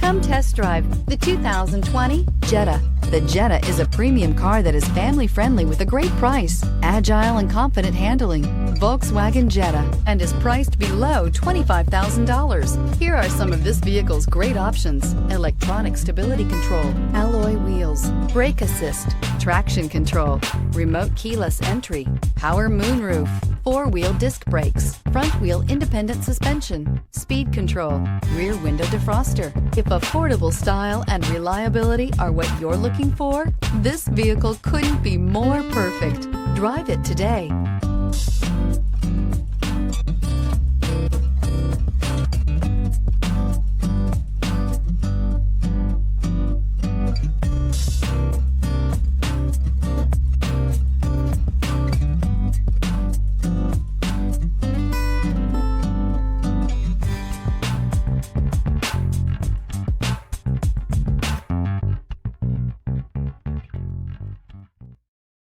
Come test drive the 2020 Jetta. The Jetta is a premium car that is family-friendly with a great price, agile and confident handling. Volkswagen Jetta, and is priced below $25,000. Here are some of this vehicle's great options: electronic stability control, alloy wheels, brake assist, traction control, remote keyless entry, power moonroof, four-wheel disc brakes, front-wheel independent suspension, speed control, rear window defroster. If affordable style and reliability are what you're looking for, this vehicle couldn't be more perfect. Drive it today.